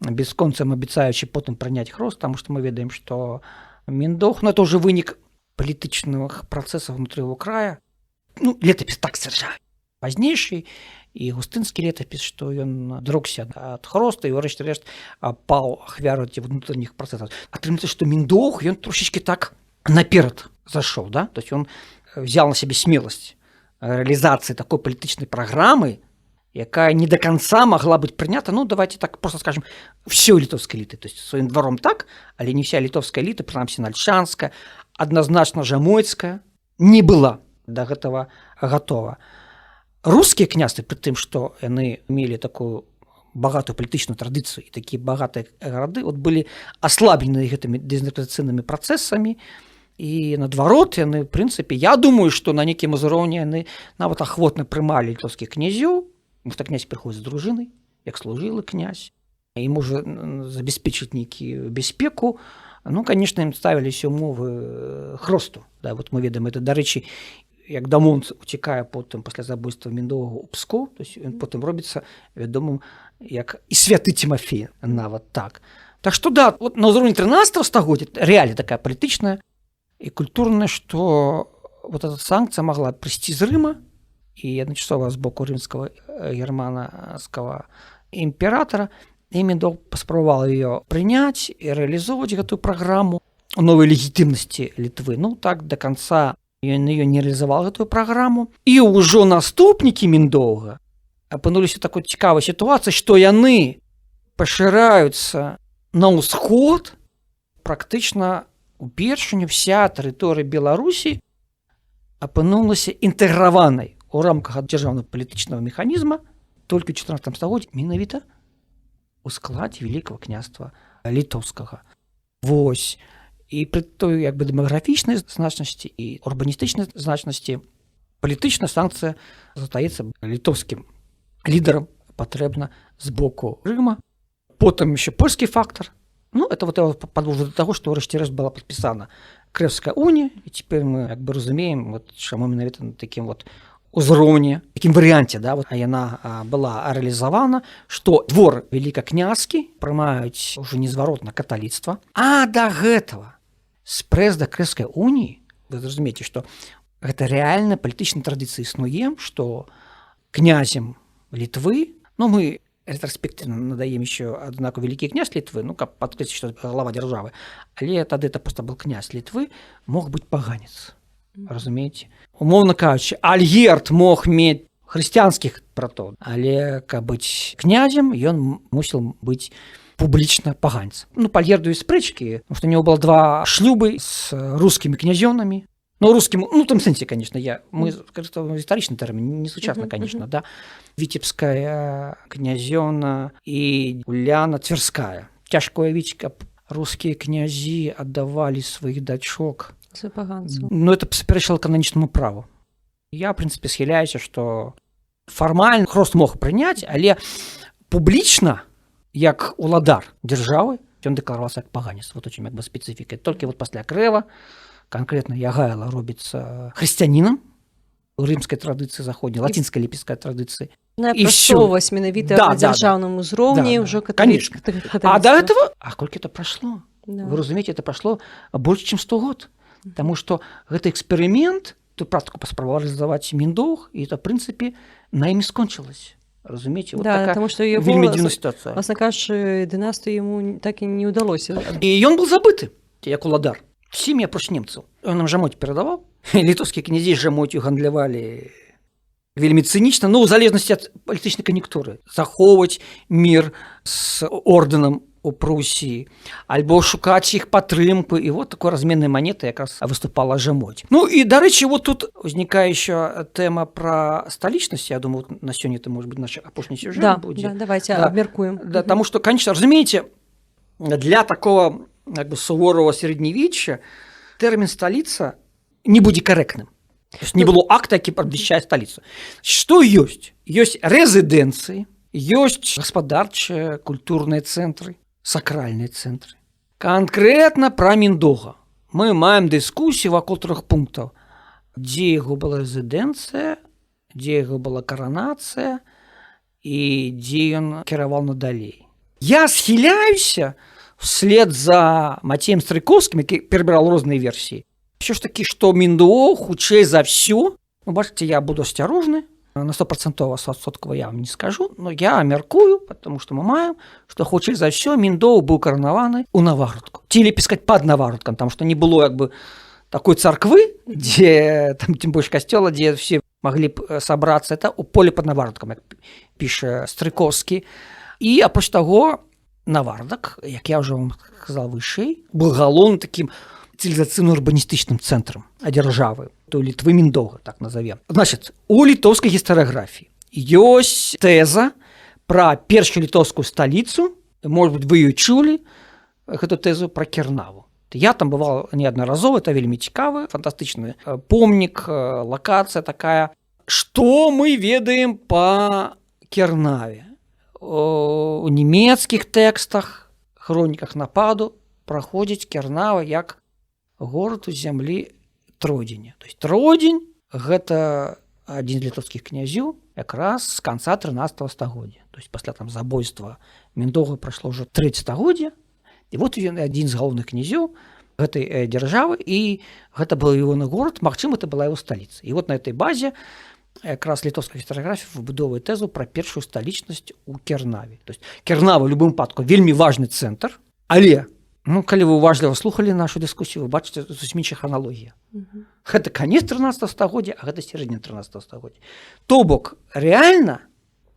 бесконцам абяцаючы потым прыняць хрост, потому что мы ведаем, что Міндох, ну, это уже вынік палітычных працэсаў внутри его края. Ну, летопіс так сцвярджае. Пазнейшы і густынскі летапіс, што ён адрокся ад хроста і ўрэшце рэшт паў ахвяру внутренних працэсаў. Атрымаецца, што Міндох, ён трошечки так наперад зашоў, да? То есть он взял на себе смелость реализации такой политической программы, якая не до конца могла быть принята, ну, давайте так просто скажем, всей литовской элиты. То есть своим двором так, але не вся литовская элита, принамсі Нальчанская, однозначно Жамойцкая, не была до этого готова. Русские княствы, при тым, что они имели такую богатую политическую традицию и такие богатые города, вот были ослаблены этими дезинтеграцыйными процессами, и наадварот, яны, в принципе, я думаю, что на некім узроўні яны нават ахвотна прымалі літоўскіх князёў, потому что князь приходит с дружиной, як служил князь, и может забеспечить некую бяспеку. Ну, конечно, им ставились умовы хросту. Да, вот мы ведаем, это, до речі, як Дамон утекае потым пасля забойства Міндовага ў Пскоў, то есть ён потым робіцца вядомым як і святы Тимофей, нават так. Так что да, вот на ўзроўні 13 стагоддзя реально такая политичная и культурная, что вот эта санкция могла прийти из Рима, и одночасово сбоку римского германского императора, и Міндох паспрабавал ее принять и реализовать эту программу новой легитимности Литвы. Ну, так до конца он ее не реализовал, эту программу. И уже наступники Міндога опынулись в такой цікавой ситуации, что яны поширяются на ўсход, практично упершыню вся тэрыторыя Беларусі апынулася інтэграванай у рамках дзяржаўнага палітычнага механізма толькі ў 14 стагоддзі менавіта у складзе Великого княства літоўскага. Вось. І пры той як бы дэмаграфічнай значнасці і урбаністычнай значнасці палітычная санкцыя застаецца літоўскім лідарам патрэбна з боку Рыма. Потым еще польскі фактор. Ну, это вот подводит до того, что врешті-решт была подписана Кревская уния, и теперь мы как бы разумеем, вот, что мы менавіта на таким вот узроўні, такім варыянце, да, вот, яна была реализована, что двор великокняжскі прымаюць уже незваротна каталіцтва. А до гэтага з прэзда Кревскай уніі, вы разумееце, что гэта реально палітычная традыцыя існуе, что князем Литвы, ну, мы ретроспективно надаем еще, однако, великий князь Литвы, ну, как подкрыть, что это глава державы, але тады это просто был князь Литвы, мог быть поганец, разумеете? Умовно кажучи, Альгерд мог мець хрысціянскіх братоў, але, каб быць князем, ён мусіў быць публічна поганцем. Ну, по Альгерду есть спрэчкі, потому что у него было 2 шлюбы с русскими князёнами. Ну, русским, ну, в том смысле, конечно, мы, историчный термин, не случайно, конечно, да. Витебская князёна и Уляна Тверская. Тяжко уявить, как русские князі отдавали своих дочок. Ну, это супярэчыла кананічнаму праву. Я, в принципе, схиляюсь, что формально хрост мог прыняць, але публічна, як уладар державы, ён дэклараваўся як паганец. Вот очень как бы специфика. Только вот пасля Крэва конкретно Ягайло робится христианином у римской традиции заходней, латинской ліпійскай традиции. Прасоўваць менавіта на дзяржаўным узроўні ўжо каталіцкая. А до этого, сколько это прошло? Да. Вы разумеете, это прошло больше, чем 100 год. Потому что это эксперимент, ту практику паспрабаваў рэалізаваць Міндох, и это, в принципе, на ім скончилось. Разумеете, вот да, такая вельмі дзіўная ситуация. Власна кажучы, дынастыю ему так и не удалось. И он был забыты. як уладар. Всім апроч немцаў. Ён нам жамоть перадаваў. Літоўскія князі жамотью гандлявалі вельмі цынічна, ну, у залежнасці ад палітычнай кан'юнктуры. Захоўваць мір з ордэнам у Прусіі, альбо шукаць іх падтрымку, і вот такой разменнай манеты якраз выступала жамоть. Ну, і, дарэчы, вот тут узнікае еще тэма пра сталічнасць, я думаю, на сёння это, может быть, наш апошні сюжет будзе. Да, давайте абмяркуем. Да, потому что, конечно, разумеете, для такого как бы суворого средневечья тэрмін сталіца не будзе карэктным. То есть не было акта, які прадвяшчае сталіцу. Што ёсць? Ёсць рэзідэнцыі, ёсць гаспадарчыя, культурныя цэнтры, сакральныя цэнтры. Канкрэтна пра Міндога. Мы маем дыскусію вакол 3 пунктаў. Дзе яго была рэзідэнцыя, дзе яго была каранацыя і дзе ён кіраваў надалей. Я схіляюся вслед за Мацеем Стрыкоўскім, які перабіраў розныя версіі. Все ж таки, што Міндоўг хутчэй за ўсё, ну, бачыце, я буду асцярожны, на 100% я вам не скажу, но я мяркую, потому что мы маем, што хутчэй за ўсё Міндоўг быў каранаваны ў Наваградку. Ці лепей сказаць пад Наваградкам, там што не было як бы такой царквы, дзе там тым больш касцёла, дзе все маглі б сабрацца, это у поле пад Наваградкам, як піша Стрыкоўскі. І апроч таго, Навардак, як я ўжо вам сказал вышэй, быў галоўным такім цивілізацыйна-урбаністычным цэнтрам дзяржавы, то Літвы Міндоўга, так назовем. Значит, у літоўскай гістарыяграфіі ёсць тэза пра першую літоўскую сталіцу, может быть, вы ее чулі, гэту тэзу пра Кернаву. Я там бывал неаднаразова, это вельмі цікавы, фантастычны помнік, лакацыя такая. Што мы ведаем па Кернаве? У нямецкіх тэкстах, хроніках нападу праходзіць Кернава як горад у зямлі Тродзеня. То есть Тродзень – гэта адзін з літоўскіх князёў якраз з канца 13 стагоддзя. То есть пасля там забойства Міндоўга прайшло ўжо 3 стагоддзя. І вот ён адзін з галоўных князёў гэтай дзяржавы, і гэта быў ягоны горад, магчыма, это была яго сталіца. І вот на этой базе якраз літоўская гістарыяграфія выбудоўвае тэзу пра першую сталічнасць у Кернаве. То есть Кернава ў любым выпадку вельмі важны цэнтр, але ну, калі вы уважліва слухалі нашу дыскусію, вы бачыце зусім іншая храналогія. Гэта канец 13 стагоддзя, а гэта сярэдзіна 13 стагоддзя. То бок, рэальна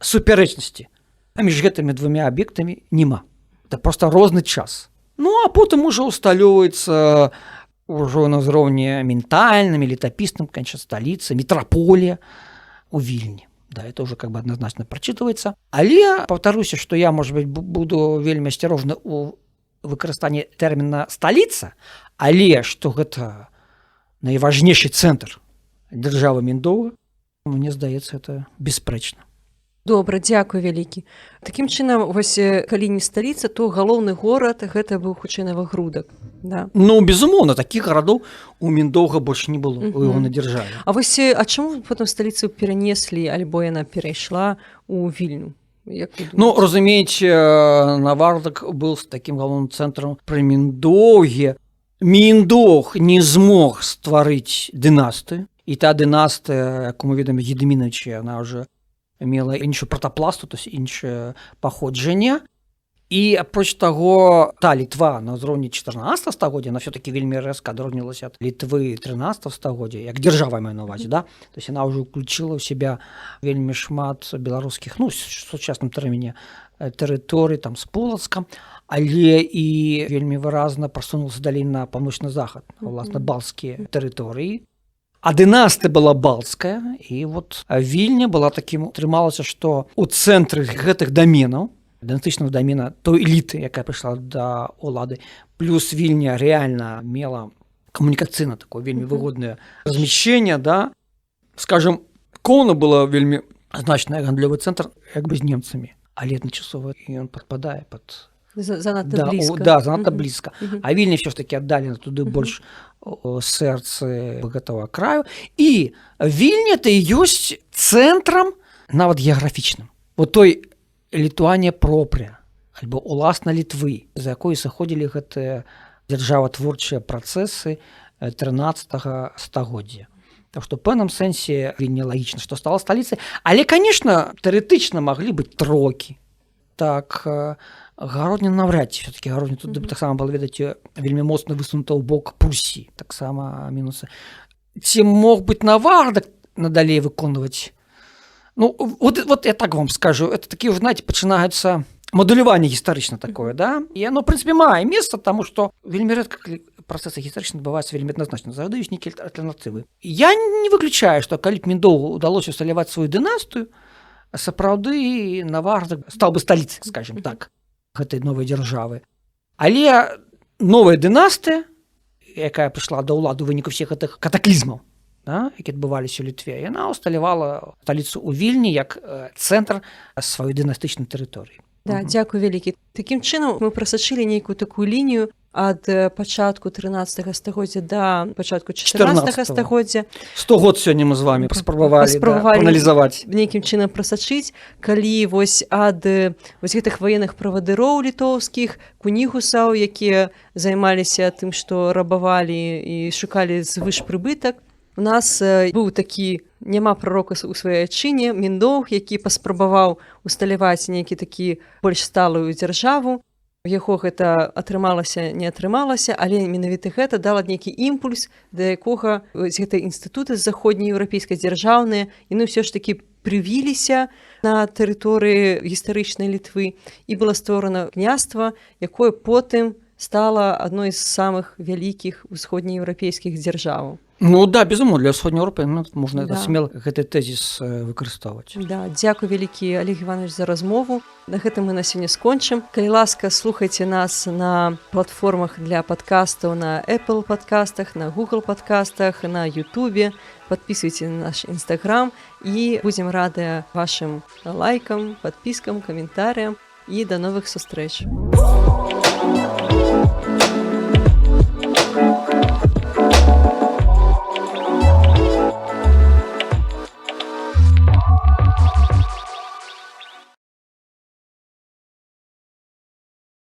супярэчнасці паміж гэтымі двумя аб'ектамі няма. Это просто розны час. Ну, а потым ужо усталёўваецца ўжо на ўзроўні ментальным, летапісным, канечна, сталіца, метраполія у Вільні. Да, это уже как бы однозначно прочитывается. Але, повторюся, что я, может быть, буду вельмі асцярожны у выкарыстанні тэрміна сталіца, але што гэта найважнейшы цэнтр дзяржавы Міндоўга, мне здаецца, это бясспрэчна. Добра, дзякуй вялікі. Такім чынам, вось калі не сталіца, то галоўны горад гэта быў хутчэй Навагрудак. Да. Ну, безумоўна, такіх гарадоў у Міндоўга больш не было у яго на дзяржаве. А вось а чаму потым сталіцу перанеслі, альбо яна перайшла у Вільню? Ну, разумееце, Навардак быў з такім галоўным цэнтрам пры Міндоўге. Міндоўг не змог стварыць дынастыю, і та дынастыя, як мы ведаем, Гедыміновича, яна ўжо мела іншую пратапласту, то есть іншае паходжанне. І апроч таго, та Літва на ўзроўні 14 стагоддзя, она все-таки вельмі рэзка адрознілася ад Літвы 13 стагоддзя, як дзяржава маю на ўвазе, да? То есть она ўжо ўключила ў себя вельмі шмат беларускіх, ну, в сучасным тэрміне тэрыторый, там, з Полацка, але і вельмі выразна прасунулася далей на паўночны захад, уласна, балцкія тэрыторыі. А дынастыя была балцкая, і вот Вільня была такім, атрымалася, што ў цэнтры гэтых даменаў, дынастычнага дамена той эліты, якая прыйшла да ўлады, плюс Вільня рэальна мела камунікацыйна такое вельмі выгоднае размяшчэнне, да, скажем, Коўна была вельмі значны гандлёвы цэнтр як бы з немцамі, але адначасова ён падпадае пад занадта блізка. Да, занадта блізка. А Вільня ўсё ж такі аддалена туды больш сэрцы гэтага краю. І Вільня-то ёсць цэнтрам нават геаграфічным. Вот той Літуанія пропря, альбо уласна Літвы, за якой сыходзілі гэтыя дзяржаватворчыя працэсы 13 стагоддзя. Так што ў пэўным сэнсе Вільня лагічна, што стала сталіцай. Але, конечно, тэарэтычна маглі быць трокі. Так, Гародня навряд ці все-таки Гародня тут таксама было, ведаць, вельмі моцна высунута ў бок Прусіі, таксама мінусы. Ці мог быць Навардак надалей выконваць? Ну, вот я так вам скажу, это такі ўжо, знаете, пачынаецца мадуляванне гістарычна такое, да? І оно, в прынцыпе, мае месца, таму што вельмі рэдка, калі працэсы гістарычна адбываюцца вельмі адназначна, заўжды ёсць нейкія альтэрнатывы. Я не выключаю, што калі б Міндоўгу ўдалося ўсталяваць сваю дынастыю, сапраўды Навардак стаў бы сталіцай, скажем так, гэтай новай дзяржавы. Але новая дынастыя, якая прыйшла да ўлады ў выніку ўсіх гэтых катаклізмаў, да, які адбываліся ў Літве, яна ўсталявала сталіцу ў Вільні як цэнтр сваёй дынастычнай тэрыторыі. Да, дзякуй вялікі. Такім чынам мы прасачылі нейкую такую лінію ад пачатку 13 стагоддзя да пачатку 14 стагоддзя. 100 год сёння мы з вамі паспрабавалі аналізаваць. Нейкім чынам прасачыць, калі вось ад вось гэтых ваенных правадыроў літоўскіх, кунігусаў, якія займаліся тым, што рабавалі і шукалі звышпрыбытак. У нас быў такі няма прарока ў сваёй айчыне Міндоўг, які паспрабаваў усталяваць нейкі такі больш сталую дзяржаву. У яго гэта атрымалася, не атрымалася, але менавіта гэта дала нейкі імпульс, да якога гэтыя інстытуты заходнееўрапейскай дзяржаўныя, яны ўсё ж такі прывіліся на тэрыторыі гістарычнай Літвы, і было створана княства, якое потым стала адной з самых вялікіх усходнееўрапейскіх дзяржаваў. Ну да, безумоўна, для ўсходняй Еўропы можна смела гэты тэзіс выкарыстоўваць. Да, дзякуй вялікі, Олег Іванович, за размову. На гэтым мы на сёння скончым. Калі ласка, слухайце нас на платформах для падкастаў, на Apple падкастах, на Google падкастах, на YouTube. Подписывайте на наш Instagram і будзем радыя вашым лайкам, падпіскам, каментарыям і да новых сустрэч.